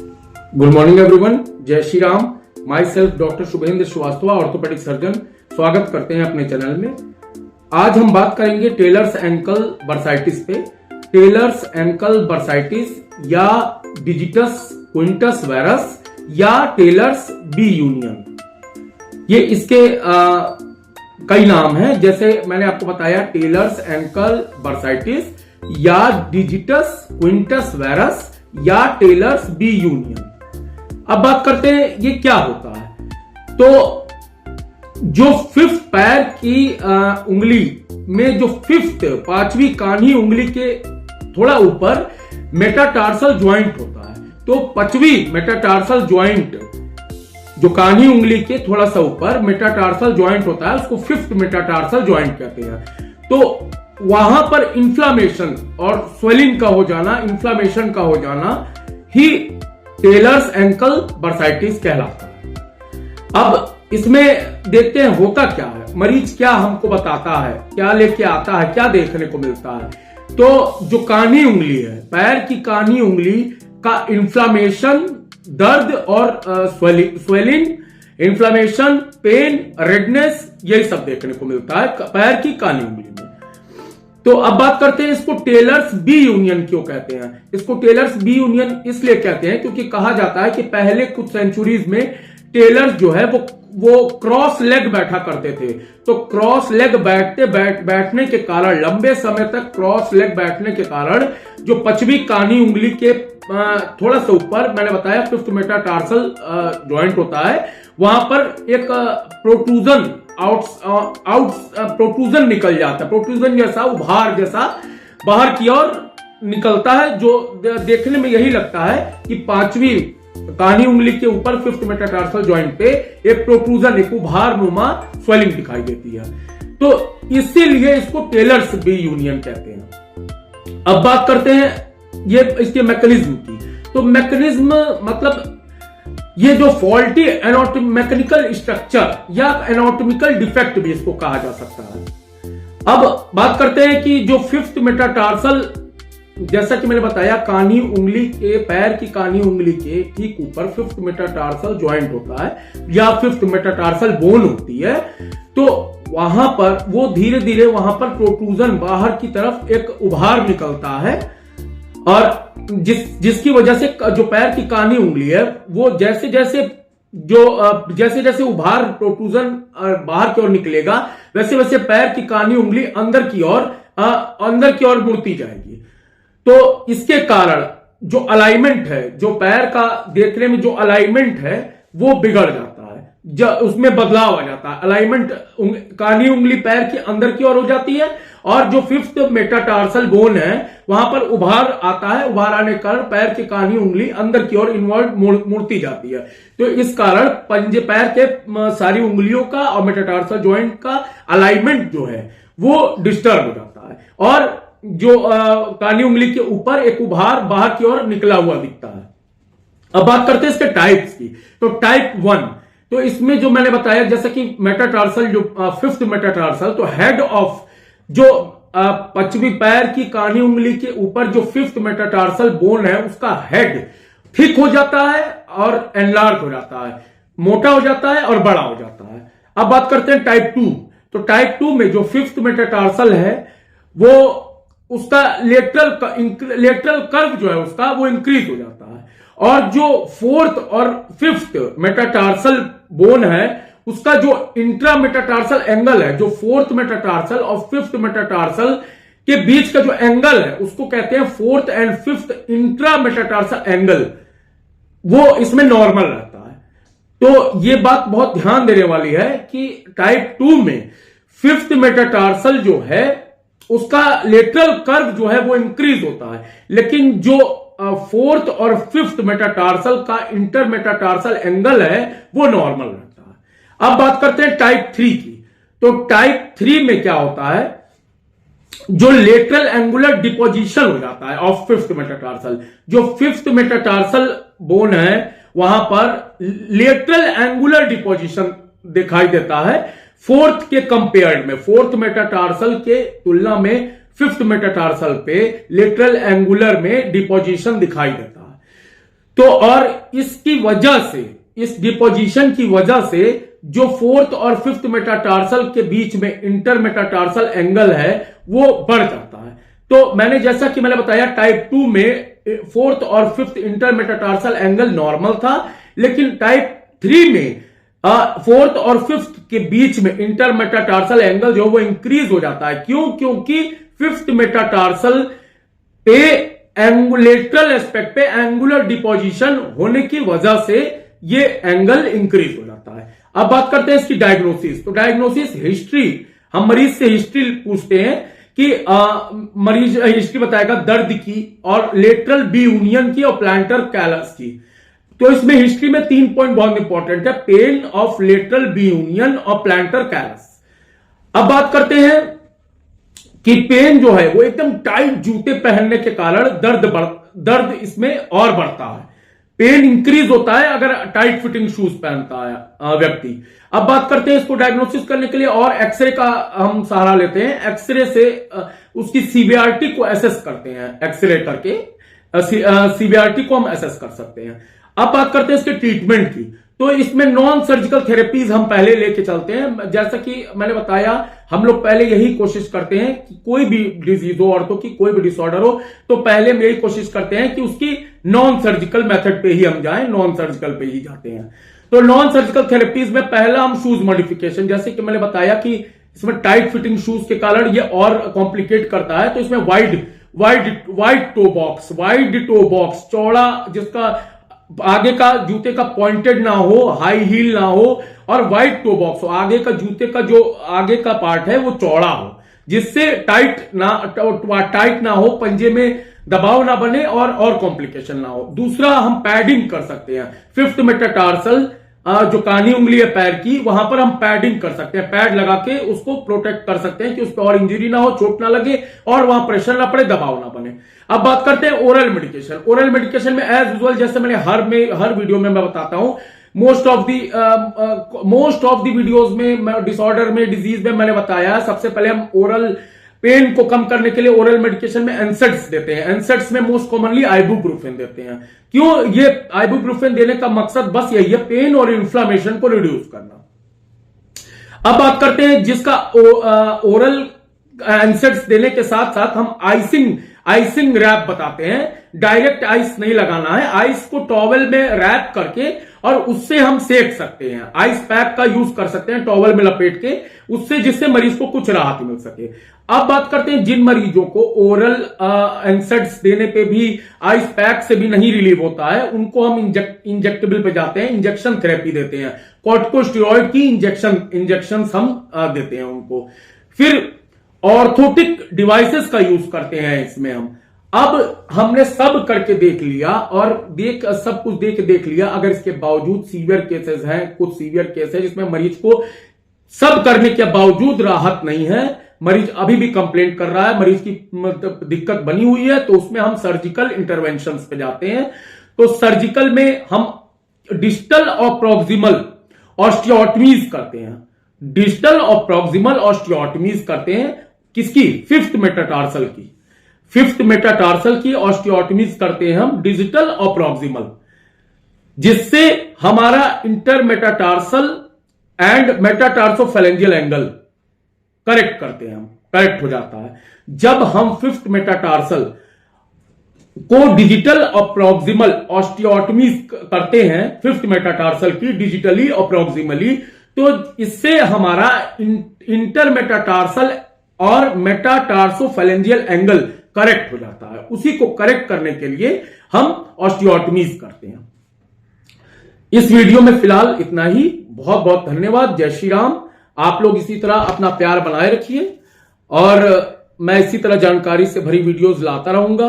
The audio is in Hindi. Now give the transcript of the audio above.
गुड मॉर्निंग एवरीवन, जय Shri Ram. Myself doctor Shubhendra Srivastava, orthopaedic surgeon. स्वागत करते हैं अपने चैनल में। आज हम बात करेंगे टेलर्स एंकल बर्साइटिस पे। टेलर्स एंकल बर्साइटिस या डिजिटस क्विंटस वायरस या टेलर्स बी यूनियन, ये इसके कई नाम हैं। जैसे मैंने आपको बताया, टेलर्स एंकल बर्साइटिस या डिजिटस क्विंटस वायरस या टेलर्स बी यूनियन। अब बात करते हैं ये क्या होता है। तो जो फिफ्थ पैर की उंगली में जो फिफ्थ पांचवी कान्ही उंगली के थोड़ा ऊपर मेटाटार्सल ज्वाइंट होता है, तो पांचवी मेटाटार्सल ज्वाइंट जो कान्ही उंगली के थोड़ा सा ऊपर मेटाटार्सल ज्वाइंट होता है, उसको फिफ्थ मेटाटार्सल ज्वाइंट कहते हैं। तो वहां पर इंफ्लामेशन और स्वेलिंग का हो जाना, इंफ्लामेशन का हो जाना ही टेलर्स एंकल बर्साइटिस कहलाता है। अब इसमें देखते हैं होता क्या है, मरीज क्या हमको बताता है, क्या लेके आता है, क्या देखने को मिलता है। तो जो कान्ही उंगली है, पैर की कान्ही उंगली का इंफ्लामेशन, दर्द और स्वेलिंग, इंफ्लामेशन, पेन, रेडनेस, यही सब देखने को मिलता है पैर की कान्ही उंगली में। तो अब बात करते हैं इसको टेलर्स बी यूनियन क्यों कहते हैं। इसको टेलर्स बी यूनियन इसलिए कहते हैं क्योंकि कहा जाता है कि पहले कुछ सेंचुरीज में टेलर्स जो है वो क्रॉस लेग बैठा करते थे। तो क्रॉस लेग बैठने के कारण, लंबे समय तक क्रॉस लेग बैठने के कारण जो पश्चिमी कान्ही उंगली के थोड़ा सा ऊपर, मैंने बताया फिफ्थ मेटाटार्सल ज्वाइंट होता है, वहां पर एक प्रोट्रूजन प्रोट्रूजन निकल जाता है। प्रोट्रूजन जैसा, उभार जैसा बाहर की ओर निकलता है, जो देखने में यही लगता है कि पांचवी कान्ही उंगली के ऊपर फिफ्थ मेटाटार्सल ज्वाइंट पे एक प्रोट्रूजन, एक उभार नुमा स्वेलिंग दिखाई देती है। तो इसीलिए इसको टेलर्स बी यूनियन कहते हैं। अब बात करते हैं ये इसके मैकेनिज्म की। तो मैकेनिज्म मतलब ये जो फॉल्टी मैकेनिकल स्ट्रक्चर या एनाटॉमिकल डिफेक्ट भी इसको कहा जा सकता है। अब बात करते हैं कि जो फिफ्थ मेटाटार्सल, जैसा कि मैंने बताया, कान्ही उंगली के, पैर की कान्ही उंगली के ठीक ऊपर फिफ्थ मेटाटार्सल ज्वाइंट होता है या फिफ्थ मेटाटार्सल बोन होती है। तो वहां पर वो धीरे धीरे वहां पर प्रोट्रूजन, बाहर की तरफ एक उभार निकलता है, और जिसकी वजह से जो पैर की कान्ही उंगली है वो जैसे जैसे उभार प्रोट्रूजन बाहर की ओर निकलेगा, वैसे वैसे पैर की कान्ही उंगली अंदर की ओर मुड़ती जाएगी। तो इसके कारण जो अलाइनमेंट है, जो पैर का देखने में जो अलाइनमेंट है वो बिगड़ जाता है, उसमें बदलाव आ जाता है। अलाइनमेंट कान्ही उंगली पैर की अंदर की ओर हो जाती है, और जो फिफ्थ मेटाटार्सल बोन है वहां पर उभार आता है। उभार आने के कारण पैर की कान्ही उंगली अंदर की ओर इनवर्ट मुड़ती जाती है। तो इस कारण पंजे पैर के सारी उंगलियों का और मेटाटार्सल ज्वाइंट का अलाइनमेंट जो है वो डिस्टर्ब हो जाता है, और जो कान्ही उंगली के ऊपर एक उभार बाहर की ओर निकला हुआ दिखता है। अब बात करते हैं इसके टाइप्स की। तो टाइप 1, तो इसमें जो मैंने बताया, जैसा कि मेटाटार्सल, जो फिफ्थ मेटाटार्सल, तो हेड ऑफ जो पश्चिमी पैर की कान्ही उंगली के ऊपर जो फिफ्थ मेटाटार्सल बोन है, उसका हेड थिक हो जाता है और एनलार्ज हो जाता है, मोटा हो जाता है और बड़ा हो जाता है। अब बात करते हैं टाइप 2। तो टाइप 2 में जो फिफ्थ मेटाटार्सल है वो उसका लेटरल कर्व जो है उसका वो इंक्रीज हो जाता है, और जो फोर्थ और फिफ्थ मेटाटार्सल बोन है उसका जो इंट्रा मेटाटार्सल एंगल है, जो फोर्थ मेटाटार्सल और फिफ्थ मेटाटार्सल के बीच का जो एंगल है उसको कहते हैं fourth and fifth intra metatarsal angle, वो इसमें नॉर्मल रहता है। तो ये बात बहुत ध्यान देने वाली है कि टाइप 2 में फिफ्थ मेटाटार्सल जो है उसका लेटरल कर्व जो है वो इंक्रीज होता है, लेकिन जो फोर्थ और फिफ्थ मेटाटार्सल का इंटर मेटाटार्सल एंगल है वो नॉर्मल रहता है। अब बात करते हैं टाइप 3 की। तो टाइप 3 में क्या होता है, जो लेटरल एंगुलर डिपोजिशन हो जाता है ऑफ फिफ्थ मेटाटार्सल। जो फिफ्थ मेटाटार्सल बोन है वहां पर लेटरल एंगुलर डिपोजिशन दिखाई देता है फोर्थ के कंपेयर्ड में। फोर्थ मेटाटार्सल के तुलना में फिफ्थ मेटाटार्सल पे लेटरल एंगुलर में डिपोजिशन दिखाई देता है। तो और इसकी वजह से, इस डिपोजिशन की वजह से जो फोर्थ और फिफ्थ मेटाटार्सल के बीच में इंटरमेटाटार्सल एंगल है वो बढ़ जाता है। तो मैंने जैसा कि मैंने बताया टाइप 2 में फोर्थ और फिफ्थ इंटरमेटाटार्सल एंगल नॉर्मल था, लेकिन टाइप 3 में फोर्थ और फिफ्थ के बीच में इंटरमेटाटार्सल एंगल जो वो इंक्रीज हो जाता है। क्यों? क्योंकि फिफ्थ मेटाटार्सल पे एंगुलेटरल एस्पेक्ट पे एंगुलर डिपोजिशन होने की वजह से ये एंगल इंक्रीज हो जाता है। अब बात करते हैं इसकी डायग्नोसिस। तो डायग्नोसिस हिस्ट्री, हम मरीज से हिस्ट्री पूछते हैं कि मरीज हिस्ट्री बताएगा दर्द की और लेटरल बी यूनियन की और प्लांटर कैलस की। तो इसमें हिस्ट्री में 3 पॉइंट बहुत इंपॉर्टेंट है, pain of lateral bunion और प्लांटर कैलस। अब बात करते हैं कि पेन जो है वो एकदम टाइट जूते पहनने के कारण दर्द इसमें और बढ़ता है, पेन इंक्रीज होता है अगर टाइट फिटिंग शूज पहनता है व्यक्ति। अब बात करते हैं इसको डायग्नोसिस करने के लिए और एक्सरे का हम सहारा लेते हैं। एक्सरे से उसकी सीवियरिटी को एसेस करते हैं, एक्सरे करके सीवियरिटी को हम एसेस कर सकते हैं। अब बात करते हैं इसके ट्रीटमेंट की। तो इसमें नॉन सर्जिकल थेरेपीज हम पहले लेके चलते हैं। जैसा कि मैंने बताया, हम लोग पहले यही कोशिश करते हैं कि कोई भी डिजीज हो, औरतों की कोई भी डिसऑर्डर हो, तो पहले हम यही कोशिश करते हैं कि उसकी नॉन सर्जिकल मेथड पे ही हम जाएं, नॉन सर्जिकल पे ही जाते हैं। तो नॉन सर्जिकल थेरेपीज में पहला हम शूज मॉडिफिकेशन, जैसे कि मैंने बताया कि इसमें टाइट फिटिंग शूज के कारण ये और कॉम्प्लिकेट करता है। तो इसमें वाइड टो बॉक्स चौड़ा, जिसका आगे का जूते का पॉइंटेड ना हो, हाई हील ना हो, और वाइड टो बॉक्स हो, आगे का जूते का जो आगे का पार्ट है वो चौड़ा हो, जिससे टाइट ना हो, पंजे में दबाव ना बने और कॉम्प्लिकेशन ना हो। दूसरा, हम पैडिंग कर सकते हैं। फिफ्थ मेटाटार्सल जो कानी उंगली है पैर की, वहां पर हम पैडिंग कर सकते हैं, पैड लगा के उसको प्रोटेक्ट कर सकते हैं कि उस पर और इंजरी ना हो, चोट ना लगे और वहां प्रेशर ना पड़े, दबाव ना बने। अब बात करते हैं ओरल मेडिकेशन। ओरल मेडिकेशन में एज यूजुअल, जैसे मैंने हर वीडियो में मैं बताता हूं, मोस्ट ऑफ द वीडियोस में डिसऑर्डर में, डिजीज में मैंने बताया, सबसे पहले हम ओरल पेन को कम करने के लिए ओरल मेडिकेशन में एनसेड्स देते हैं। एनसेड्स में मोस्ट कॉमनली आइबुप्रोफेन देते हैं। क्यों? ये आइबुप्रोफेन देने का मकसद बस यही है, पेन और इन्फ्लामेशन को रिड्यूस करना। अब बात करते हैं जिसका ओरल एनसेड्स देने के साथ साथ हम आइसिंग रैप बताते हैं। डायरेक्ट आइस नहीं लगाना है, आइस को टॉवल में रैप करके और उससे हम सेक सकते हैं। आइस पैक का यूज कर सकते हैं टॉवल में लपेट के, उससे जिससे मरीज को कुछ राहत मिल सके। अब बात करते हैं जिन मरीजों को ओरल एनसेड्स देने पे भी आइस पैक से भी नहीं रिलीव होता है, उनको हम इंजेक्टेबल पे जाते हैं, इंजेक्शन थेरेपी देते हैं, कॉर्टिकोस्टेरॉइड की इंजेक्शन हम देते हैं उनको। फिर ऑर्थोटिक डिवाइसेस का यूज करते हैं इसमें हम। अब हमने सब करके देख लिया और सब कुछ देख लिया, अगर इसके बावजूद सीवियर केसेस हैं, कुछ सीवियर केस है जिसमें मरीज को सब करने के बावजूद राहत नहीं है, मरीज अभी भी कंप्लेंट कर रहा है, मरीज की मतलब दिक्कत बनी हुई है, तो उसमें हम सर्जिकल इंटरवेंशंस पे जाते हैं। तो सर्जिकल में हम डिस्टल और प्रॉक्सिमल ऑस्टियोटमीज करते हैं। डिस्टल और प्रॉक्सिमल ऑस्टियोटमीज करते हैं किसकी? फिफ्थ मेटाटार्सल की। फिफ्थ मेटाटार्सल की ऑस्टियोटमीज करते हैं हम डिजिटल और प्रॉक्सिमल, जिससे हमारा इंटरमेटाटार्सल एंड मेटाटार्सोफेलेंजियल एंगल करेक्ट करते हैं हम, करेक्ट हो जाता है। जब हम फिफ्थ मेटाटार्सल को डिजिटल और प्रॉक्सिमल ऑस्टियोटमीज करते हैं, फिफ्थ मेटाटार्सल की डिजिटली और प्रॉक्सिमली, तो इससे हमारा इंटरमेटाटार्सल और मेटाटार्सोफेलेंजियल एंगल करेक्ट हो जाता है। उसी को करेक्ट करने के लिए हम ऑस्टियोटमीज करते हैं। इस वीडियो में फिलहाल इतना ही। बहुत बहुत धन्यवाद। जय श्री राम। आप लोग इसी तरह अपना प्यार बनाए रखिए और मैं इसी तरह जानकारी से भरी वीडियोस लाता रहूंगा।